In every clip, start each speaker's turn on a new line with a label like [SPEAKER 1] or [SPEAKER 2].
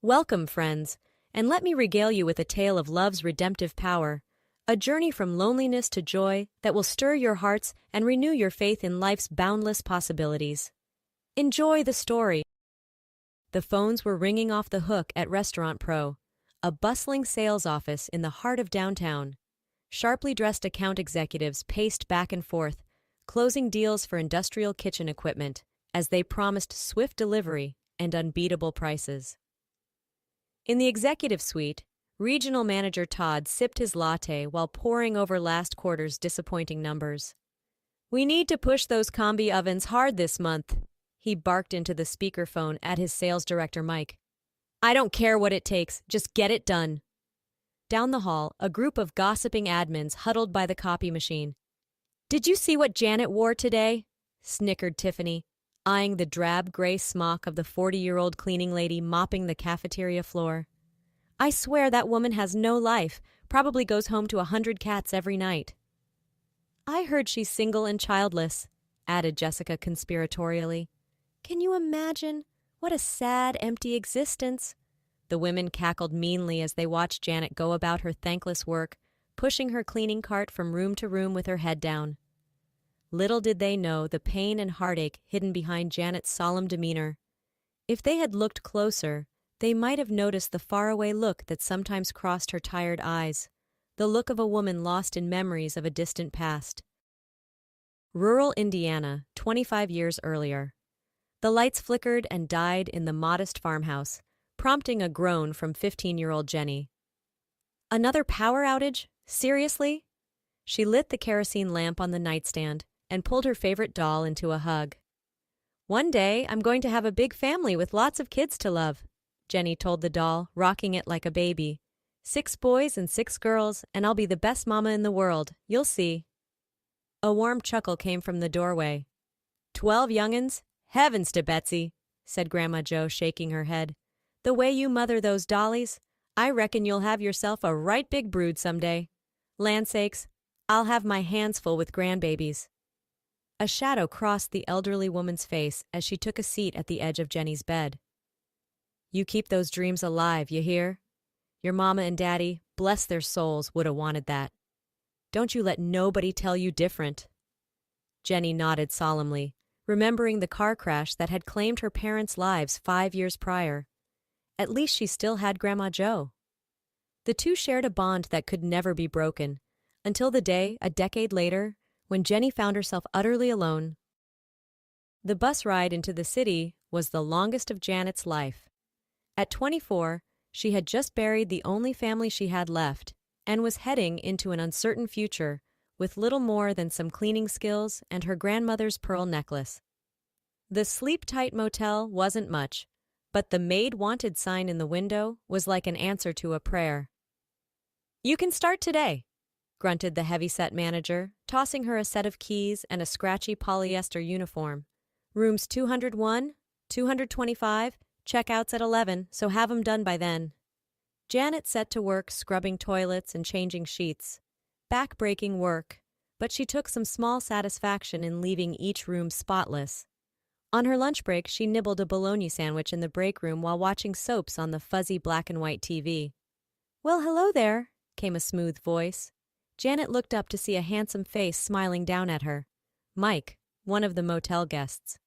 [SPEAKER 1] Welcome, friends, and let me regale you with a tale of love's redemptive power, a journey from loneliness to joy that will stir your hearts and renew your faith in life's boundless possibilities. Enjoy the story. The phones were ringing off the hook at Restaurant Pro, a bustling sales office in the heart of downtown. Sharply dressed account executives paced back and forth, closing deals for industrial kitchen equipment as they promised swift delivery and unbeatable prices. In the executive suite, Regional Manager Todd sipped his latte while poring over last quarter's disappointing numbers. "We need to push those combi ovens hard this month," he barked into the speakerphone at his sales director Mike. "I don't care what it takes, just get it done." Down the hall, a group of gossiping admins huddled by the copy machine. "Did you see what Janet wore today?" snickered Tiffany, eyeing the drab gray smock of the 40-year-old cleaning lady mopping the cafeteria floor. "I swear that woman has no life, probably goes home to 100 cats every night." "I heard she's single and childless," added Jessica conspiratorially. "Can you imagine? What a sad, empty existence." The women cackled meanly as they watched Janet go about her thankless work, pushing her cleaning cart from room to room with her head down. Little did they know the pain and heartache hidden behind Janet's solemn demeanor. If they had looked closer, they might have noticed the faraway look that sometimes crossed her tired eyes, the look of a woman lost in memories of a distant past. Rural Indiana, 25 years earlier. The lights flickered and died in the modest farmhouse, prompting a groan from 15-year-old Jenny. "Another power outage? Seriously?" She lit the kerosene lamp on the nightstand and pulled her favorite doll into a hug. "One day, I'm going to have a big family with lots of kids to love," Jenny told the doll, rocking it like a baby. "6 boys and 6 girls, and I'll be the best mama in the world, you'll see." A warm chuckle came from the doorway. "12 young'uns? Heavens to Betsy," said Grandma Jo, shaking her head. "The way you mother those dollies, I reckon you'll have yourself a right big brood someday. Land sakes, I'll have my hands full with grandbabies." A shadow crossed the elderly woman's face as she took a seat at the edge of Jenny's bed. "You keep those dreams alive, you hear? Your mama and daddy, bless their souls, would 'a' wanted that. Don't you let nobody tell you different." Jenny nodded solemnly, remembering the car crash that had claimed her parents' lives 5 years prior. At least she still had Grandma Jo. The two shared a bond that could never be broken, until the day, a decade later, when Jenny found herself utterly alone. The bus ride into the city was the longest of Janet's life. At 24, she had just buried the only family she had left, and was heading into an uncertain future with little more than some cleaning skills and her grandmother's pearl necklace. The sleep-tight motel wasn't much, but the maid wanted sign in the window was like an answer to a prayer. "You can start today," grunted the heavy-set manager, tossing her a set of keys and a scratchy polyester uniform. "Rooms 201, 225, checkouts at 11, so have 'em done by then." Janet set to work scrubbing toilets and changing sheets. Back-breaking work, but she took some small satisfaction in leaving each room spotless. On her lunch break, she nibbled a bologna sandwich in the break room while watching soaps on the fuzzy black-and-white TV. "Well, hello there," came a smooth voice. Janet looked up to see a handsome face smiling down at her. Mike, one of the motel guests.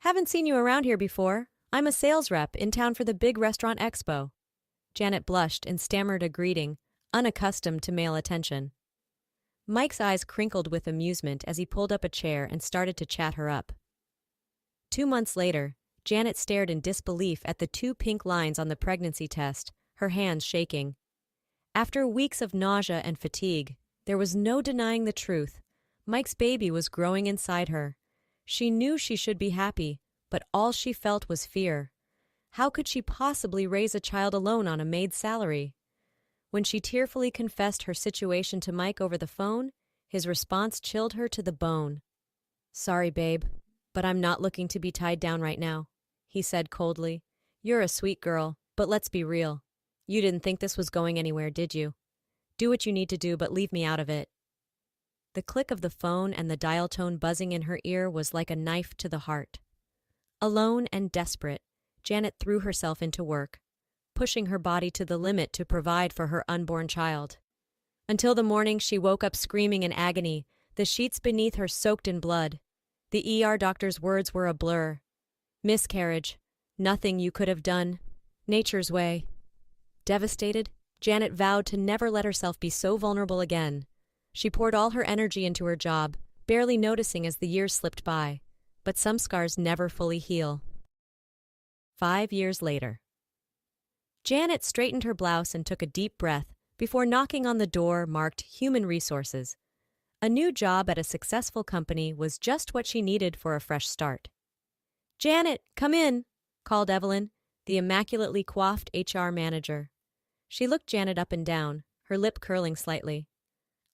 [SPEAKER 1] "Haven't seen you around here before. I'm a sales rep in town for the big restaurant expo." Janet blushed and stammered a greeting, unaccustomed to male attention. Mike's eyes crinkled with amusement as he pulled up a chair and started to chat her up. 2 months later, Janet stared in disbelief at the 2 pink lines on the pregnancy test, her hands shaking. After weeks of nausea and fatigue, there was no denying the truth. Mike's baby was growing inside her. She knew she should be happy, but all she felt was fear. How could she possibly raise a child alone on a maid's salary? When she tearfully confessed her situation to Mike over the phone, his response chilled her to the bone. "Sorry, babe, but I'm not looking to be tied down right now," he said coldly. "You're a sweet girl, but let's be real. You didn't think this was going anywhere, did you? Do what you need to do, but leave me out of it." The click of the phone and the dial tone buzzing in her ear was like a knife to the heart. Alone and desperate, Janet threw herself into work. pushing her body to the limit to provide for her unborn child. Until the morning she woke up screaming in agony, the sheets beneath her soaked in blood. The ER doctor's words were a blur. Miscarriage. Nothing you could have done. Nature's way. Devastated, Janet vowed to never let herself be so vulnerable again. She poured all her energy into her job, barely noticing as the years slipped by. But some scars never fully heal. 5 years later. Janet straightened her blouse and took a deep breath before knocking on the door marked Human Resources. A new job at a successful company was just what she needed for a fresh start. "Janet, come in," called Evelyn, the immaculately coiffed HR manager. She looked Janet up and down, her lip curling slightly.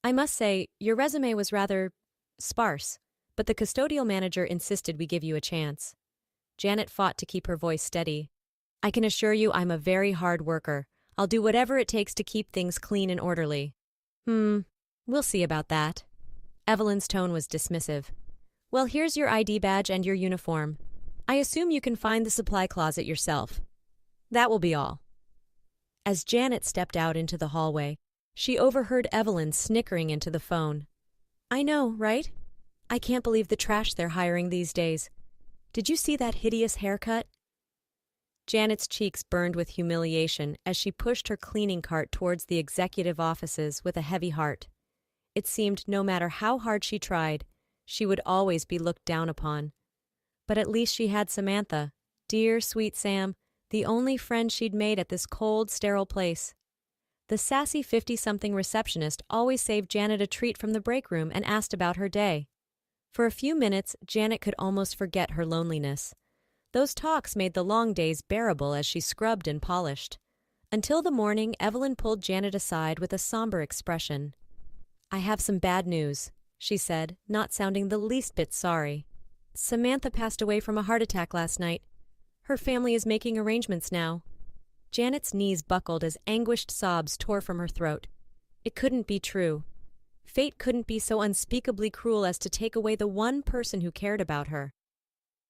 [SPEAKER 1] "I must say, your resume was rather sparse, but the custodial manager insisted we give you a chance." Janet fought to keep her voice steady. "I can assure you I'm a very hard worker. I'll do whatever it takes to keep things clean and orderly." We'll see about that." Evelyn's tone was dismissive. "Well, here's your ID badge and your uniform. I assume you can find the supply closet yourself. That will be all." As Janet stepped out into the hallway, she overheard Evelyn snickering into the phone. "I know, right? I can't believe the trash they're hiring these days. Did you see that hideous haircut?" Janet's cheeks burned with humiliation as she pushed her cleaning cart towards the executive offices with a heavy heart. It seemed no matter how hard she tried, she would always be looked down upon. But at least she had Samantha, dear sweet Sam, the only friend she'd made at this cold, sterile place. The sassy 50-something receptionist always saved Janet a treat from the break room and asked about her day. For a few minutes, Janet could almost forget her loneliness. Those talks made the long days bearable as she scrubbed and polished. Until the morning, Evelyn pulled Janet aside with a somber expression. "I have some bad news," she said, not sounding the least bit sorry. "Samantha passed away from a heart attack last night. Her family is making arrangements now." Janet's knees buckled as anguished sobs tore from her throat. It couldn't be true. Fate couldn't be so unspeakably cruel as to take away the one person who cared about her.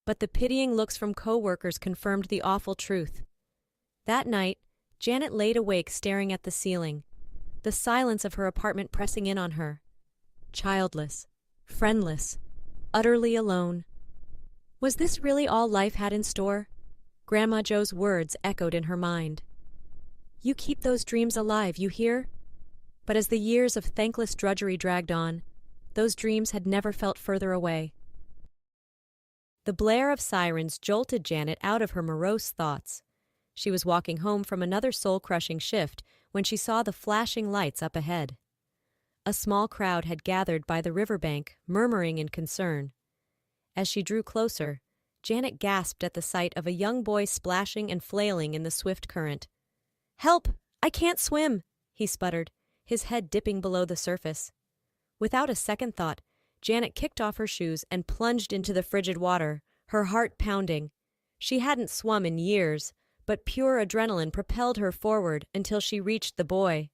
[SPEAKER 1] But the pitying looks from co-workers confirmed the awful truth. That night, Janet laid awake staring at the ceiling, the silence of her apartment pressing in on her. Childless, friendless, utterly alone. Was this really all life had in store? Grandma Jo's words echoed in her mind. "You keep those dreams alive, you hear?" But as the years of thankless drudgery dragged on, those dreams had never felt further away. The blare of sirens jolted Janet out of her morose thoughts. She was walking home from another soul-crushing shift when she saw the flashing lights up ahead. A small crowd had gathered by the riverbank, murmuring in concern. As she drew closer, Janet gasped at the sight of a young boy splashing and flailing in the swift current. "Help! I can't swim!" he sputtered, his head dipping below the surface. Without a second thought, Janet kicked off her shoes and plunged into the frigid water, her heart pounding. She hadn't swum in years, but pure adrenaline propelled her forward until she reached the boy.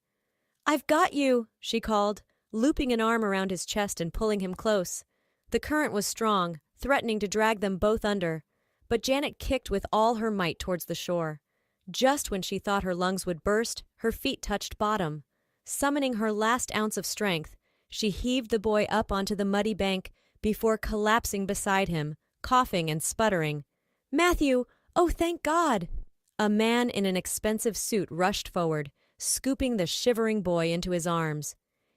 [SPEAKER 1] "I've got you!" she called, looping an arm around his chest and pulling him close. The current was strong, threatening to drag them both under, but Janet kicked with all her might towards the shore. Just when she thought her lungs would burst, her feet touched bottom. Summoning her last ounce of strength, she heaved the boy up onto the muddy bank before collapsing beside him, coughing and sputtering. "Matthew! Oh, thank God!" A man in an expensive suit rushed forward, scooping the shivering boy into his arms.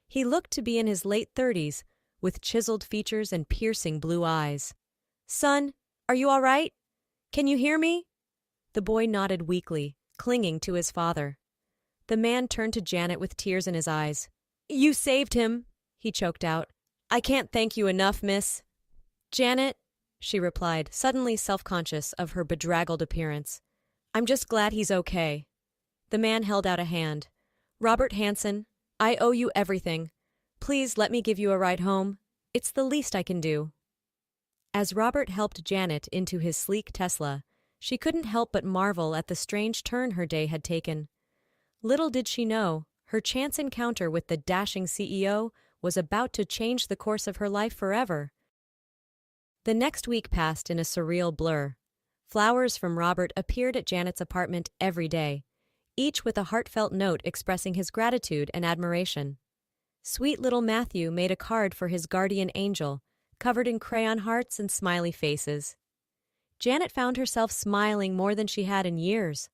[SPEAKER 1] He looked to be in his late 30s, with chiseled features and piercing blue eyes. "Son, are you all right? Can you hear me?" The boy nodded weakly, clinging to his father. The man turned to Janet with tears in his eyes. "You saved him," he choked out. "I can't thank you enough, miss." "Janet," she replied, suddenly self-conscious of her bedraggled appearance. "I'm just glad he's okay." The man held out a hand. "Robert Hanson, I owe you everything. Please let me give you a ride home. It's the least I can do." As Robert helped Janet into his sleek Tesla, she couldn't help but marvel at the strange turn her day had taken. Little did she know, her chance encounter with the dashing CEO was about to change the course of her life forever. The next week passed in a surreal blur. Flowers from Robert appeared at Janet's apartment every day, each with a heartfelt note expressing his gratitude and admiration. Sweet little Matthew made a card for his guardian angel, covered in crayon hearts and smiley faces. Janet found herself smiling more than she had in years.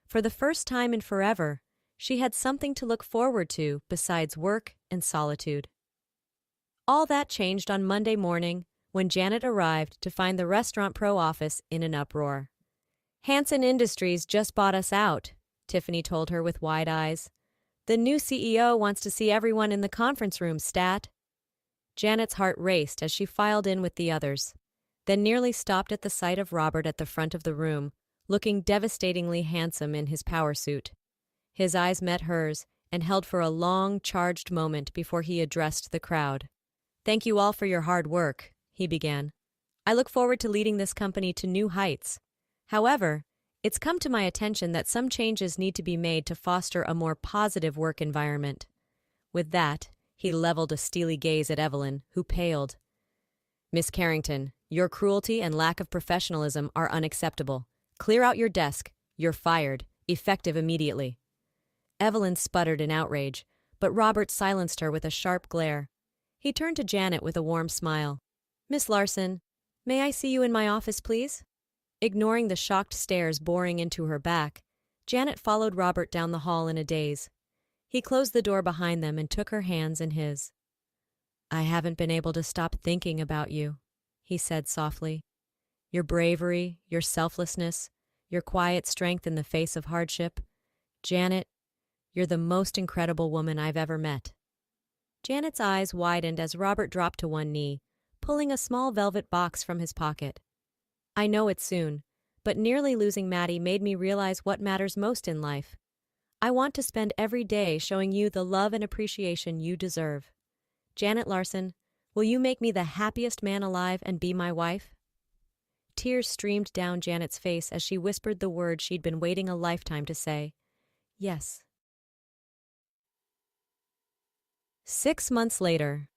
[SPEAKER 1] For the first time in forever, she had something to look forward to besides work and solitude. All that changed on Monday morning when Janet arrived to find the Restaurant Pro office in an uproar. "Hanson Industries just bought us out," Tiffany told her with wide eyes. "The new CEO wants to see everyone in the conference room, Stat." Janet's heart raced as she filed in with the others, then nearly stopped at the sight of Robert at the front of the room, looking devastatingly handsome in his power suit. His eyes met hers and held for a long, charged moment before he addressed the crowd. "Thank you all for your hard work," he began. "I look forward to leading this company to new heights. However, it's come to my attention that some changes need to be made to foster a more positive work environment." With that, he leveled a steely gaze at Evelyn, who paled. "Miss Carrington, your cruelty and lack of professionalism are unacceptable. Clear out your desk. You're fired, effective immediately." Evelyn sputtered in outrage, but Robert silenced her with a sharp glare. He turned to Janet with a warm smile. "Miss Larson, may I see you in my office, please?" Ignoring the shocked stares boring into her back, Janet followed Robert down the hall in a daze. He closed the door behind them and took her hands in his. "I haven't been able to stop thinking about you," he said softly. "Your bravery, your selflessness, your quiet strength in the face of hardship. Janet, you're the most incredible woman I've ever met." Janet's eyes widened as Robert dropped to one knee, pulling a small velvet box from his pocket. "I know it soon, but nearly losing Maddie made me realize what matters most in life. I want to spend every day showing you the love and appreciation you deserve. Janet Larson, will you make me the happiest man alive and be my wife?" Tears streamed down Janet's face as she whispered the word she'd been waiting a lifetime to say. "Yes." 6 months later.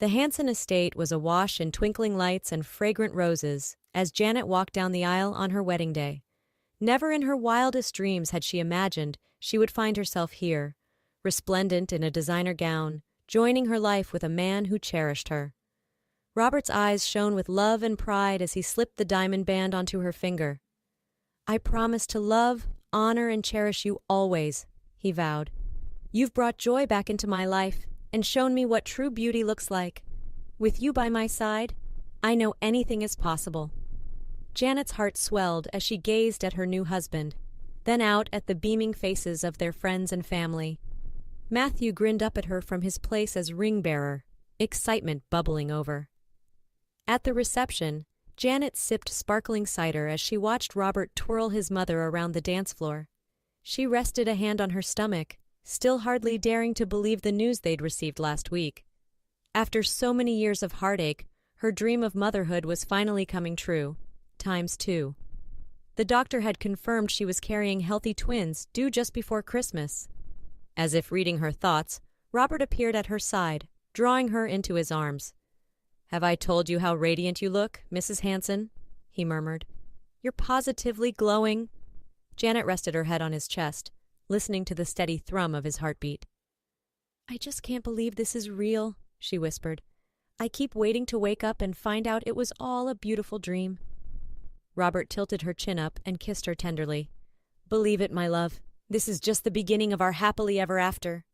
[SPEAKER 1] The Hanson estate was awash in twinkling lights and fragrant roses as Janet walked down the aisle on her wedding day. Never in her wildest dreams had she imagined she would find herself here, resplendent in a designer gown, joining her life with a man who cherished her. Robert's eyes shone with love and pride as he slipped the diamond band onto her finger. "I promise to love, honor, and cherish you always," he vowed. "You've brought joy back into my life and shown me what true beauty looks like. With you by my side, I know anything is possible." Janet's heart swelled as she gazed at her new husband, then out at the beaming faces of their friends and family. Matthew grinned up at her from his place as ring-bearer, excitement bubbling over. At the reception, Janet sipped sparkling cider as she watched Robert twirl his mother around the dance floor. She rested a hand on her stomach, still hardly daring to believe the news they'd received last week. After so many years of heartache, her dream of motherhood was finally coming true, ×2. The doctor had confirmed she was carrying healthy twins due just before Christmas. As if reading her thoughts, Robert appeared at her side, drawing her into his arms. "Have I told you how radiant you look, Mrs. Hanson?" he murmured. "You're positively glowing." Janet rested her head on his chest, listening to the steady thrum of his heartbeat. "I just can't believe this is real," she whispered. "I keep waiting to wake up and find out it was all a beautiful dream." Robert tilted her chin up and kissed her tenderly. "Believe it, my love. This is just the beginning of our happily ever after."